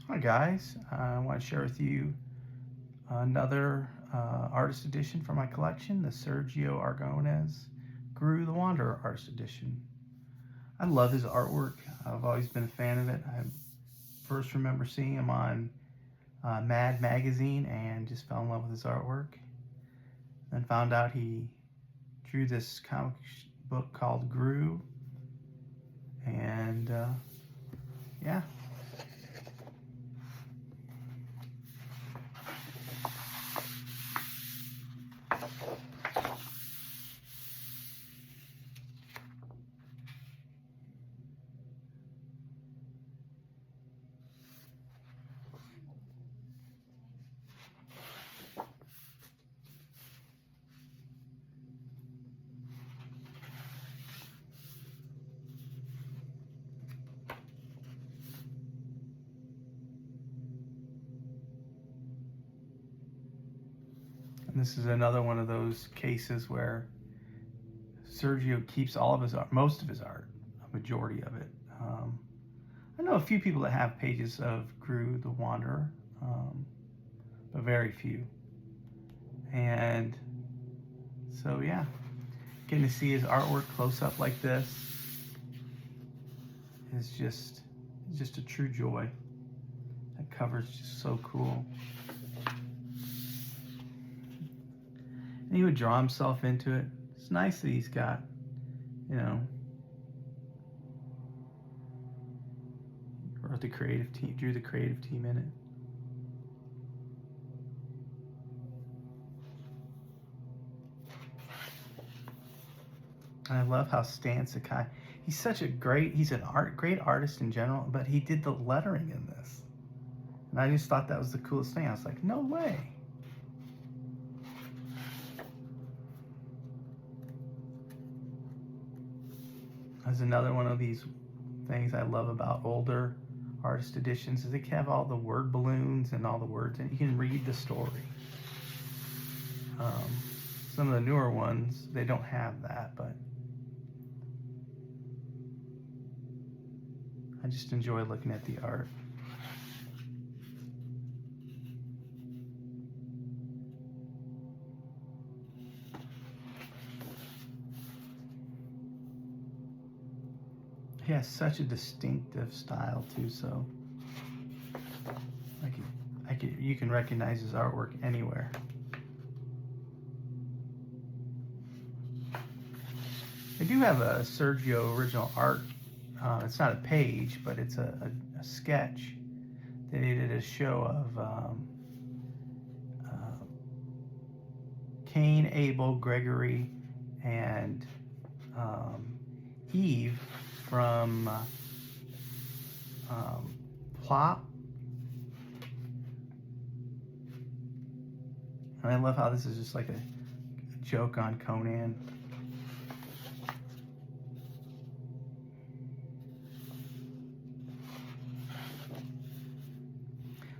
Hi guys, I want to share with you another artist edition for my collection, the Sergio Aragonés Groo the Wanderer artist edition. I love his artwork. I've always been a fan of it. I first remember seeing him on Mad magazine and just fell in love with his artwork. Then found out he drew this comic book called Groo, and yeah. And this is another one of those cases where Sergio keeps all of his art, most of his art, a majority of it. I know a few people that have pages of Groo the Wanderer, but very few. And so, yeah, getting to see his artwork close up like this is just a true joy. That cover's just so cool. And he would draw himself into it. It's nice that he's got, you know, wrote the creative team, drew the creative team in it. And I love how Stan Sakai, he's an great artist in general, but he did the lettering in this. And I just thought that was the coolest thing. I was like, no way. That's another one of these things I love about older artist editions is they have all the word balloons and all the words, and you can read the story. Some of the newer ones, they don't have that, but I just enjoy looking at the art. He has such a distinctive style too, so you can recognize his artwork anywhere. I do have a Sergio original art. It's not a page, but it's a sketch that he did a show of Cain, Abel, Gregory, and Eve from Plop. And I love how this is just like a joke on Conan.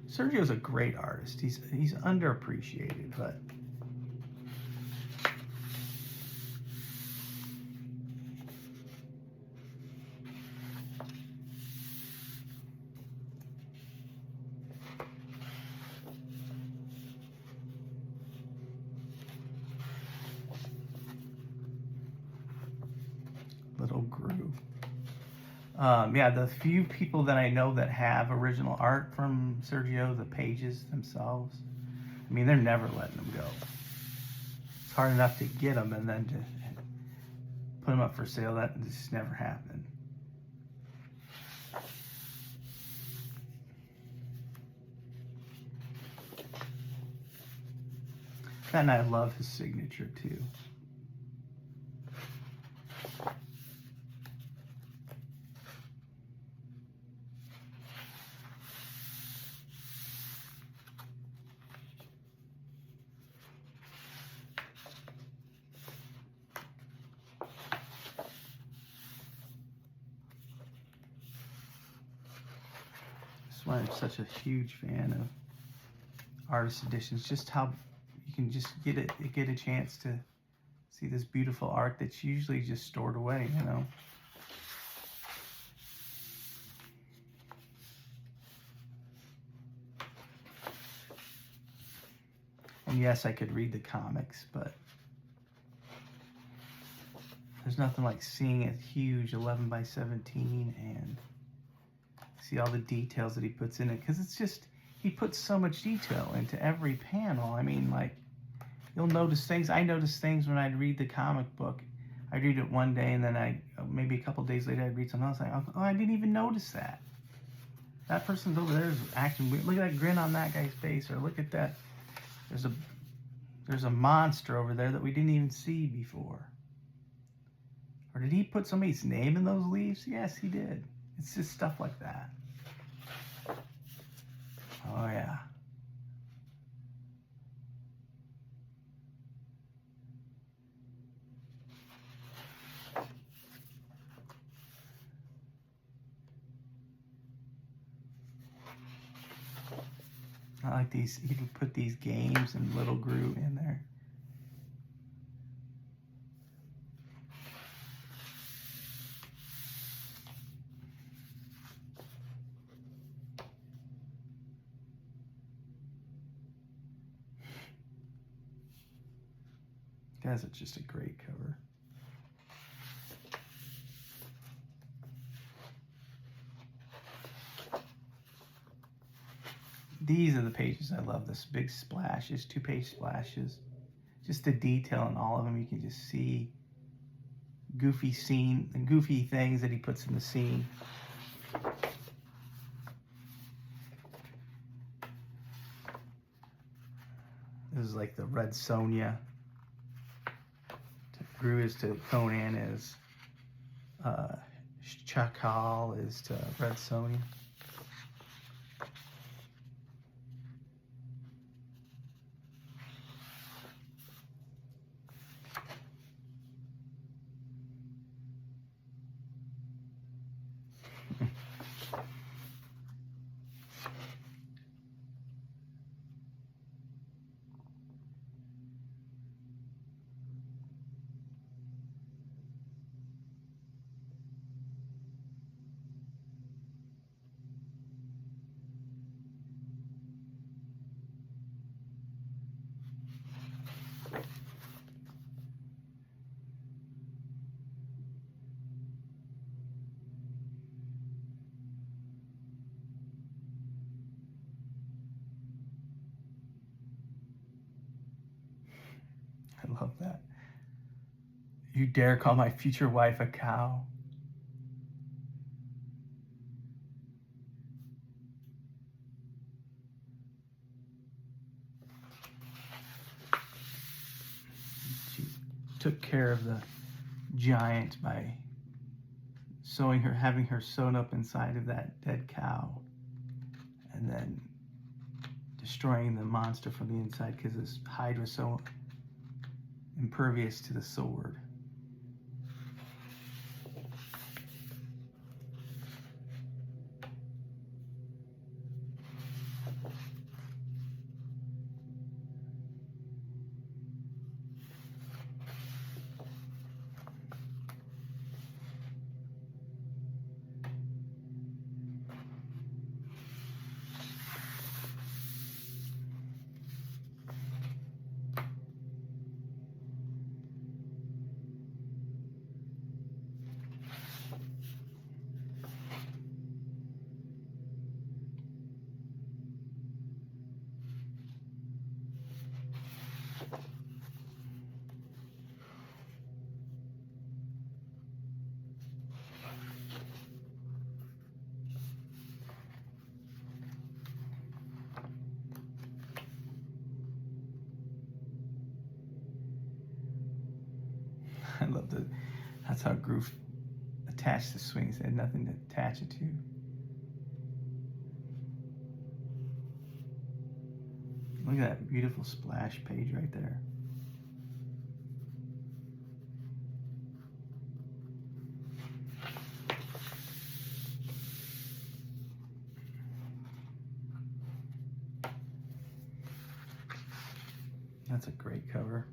Sergio's a great artist. He's underappreciated, but little Groo. Yeah, the few people that I know that have original art from Sergio, the pages themselves, I mean, they're never letting them go. It's hard enough to get them, and then to put them up for sale, that just never happened. And I love his signature too. That's why I'm such a huge fan of artist editions. Just how you can just get a chance to see this beautiful art that's usually just stored away, you know. And yes, I could read the comics, but there's nothing like seeing a huge 11 by 17 and see all the details that he puts in it. Because it's just, he puts so much detail into every panel. I mean, like, you'll notice things. I notice things when I'd read the comic book. I'd read it one day, and then maybe a couple days later, I'd read something else. Like, oh, I didn't even notice that. That person's over there is acting weird. Look at that grin on that guy's face, or look at that. There's a monster over there that we didn't even see before. Or did he put somebody's name in those leaves? Yes, he did. It's just stuff like that. Oh, yeah. I like these. He can put these games and little Groo in there. Guys, it's just a great cover. These are the pages I love. This big splashes, 2-page splashes. Just the detail in all of them. You can just see goofy scene and goofy things that he puts in the scene. This is like the Red Sonja. Groo is to Conan as Chakal is to Red Sonja. I love that. You dare call my future wife a cow? She took care of the giant by having her sewn up inside of that dead cow, and then destroying the monster from the inside because his hide was so impervious to the sword. I love that's how Groo attached the swings. It had nothing to attach it to. Look at that beautiful splash page right there. That's a great cover.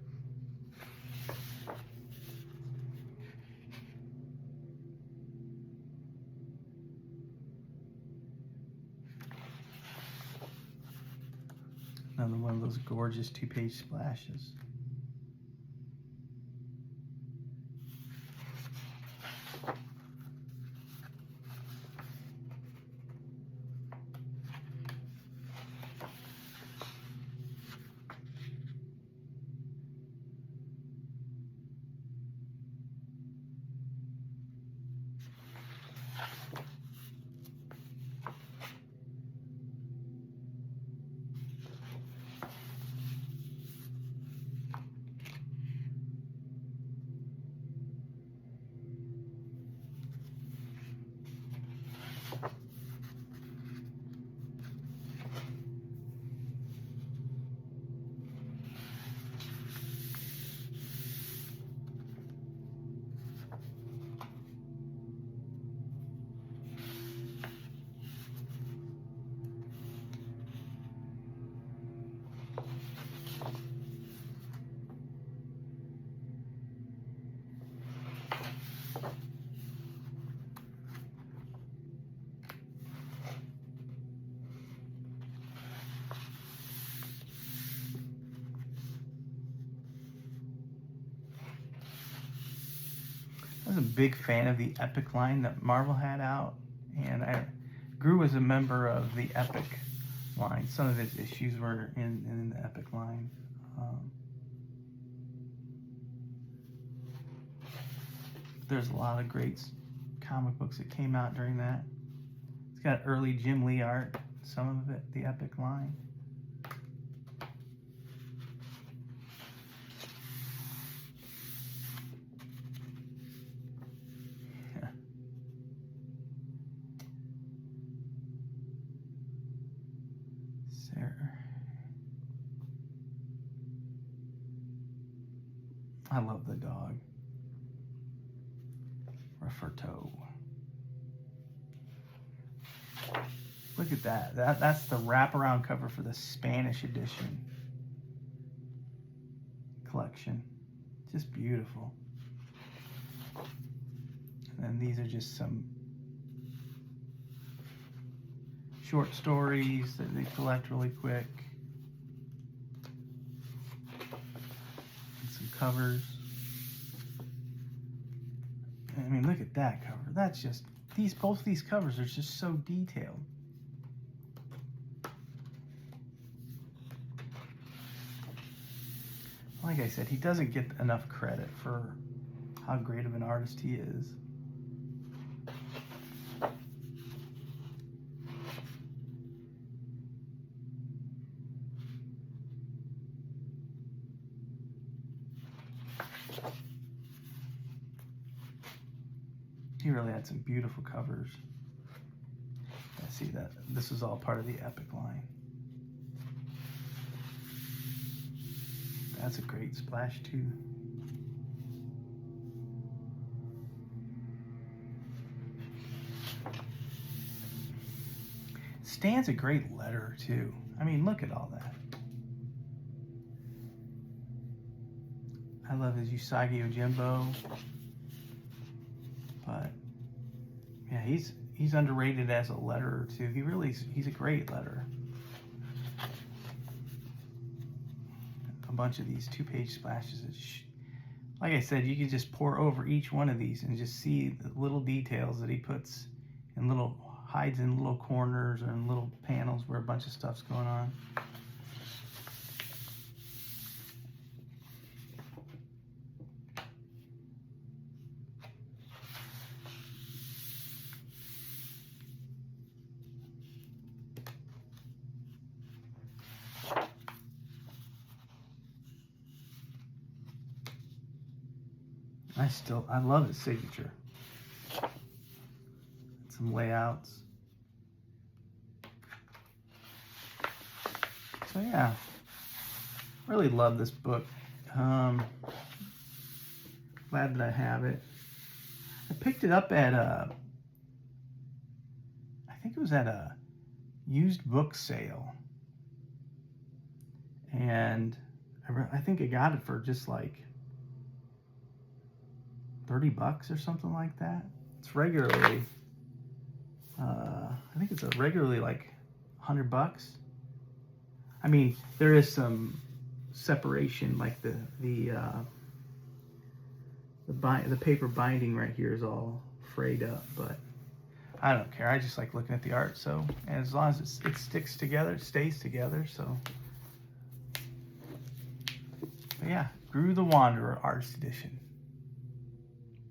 Another one of those gorgeous 2-page splashes. I was a big fan of the Epic line that Marvel had out, and Groo was a member of the Epic line. Some of his issues were in the Epic line. There's a lot of great comic books that came out during that. It's got early Jim Lee art, some of it, the Epic line. I love the dog. Roberto. Look at that. That's the wraparound cover for the Spanish edition collection. Just beautiful. And then these are just some short stories that they collect really quick. And some covers. I mean, look at that cover. That's just, both these covers are just so detailed. Like I said, he doesn't get enough credit for how great of an artist he is. He really had some beautiful covers. I see that this is all part of the Epic line. That's a great splash too. Stan's a great letterer too. I mean, look at all that. I love his Usagi Yojimbo. But yeah, he's underrated as a letterer too. He's a great letterer. A bunch of these 2-page splashes. Like I said, you can just pour over each one of these and just see the little details that he puts in hides in little corners or in little panels where a bunch of stuff's going on. I love his signature. Some layouts. So yeah, really love this book. Glad that I have it. I picked it up at I think it was at a used book sale. And I think I got it for just like $30 or something like that. It's regularly, I think it's regularly like $100. I mean, there is some separation, like the paper binding right here is all frayed up, but I don't care. I just like looking at the art. So, and as long as it sticks together, it stays together. So, but yeah, Groo the Wanderer Artist Edition.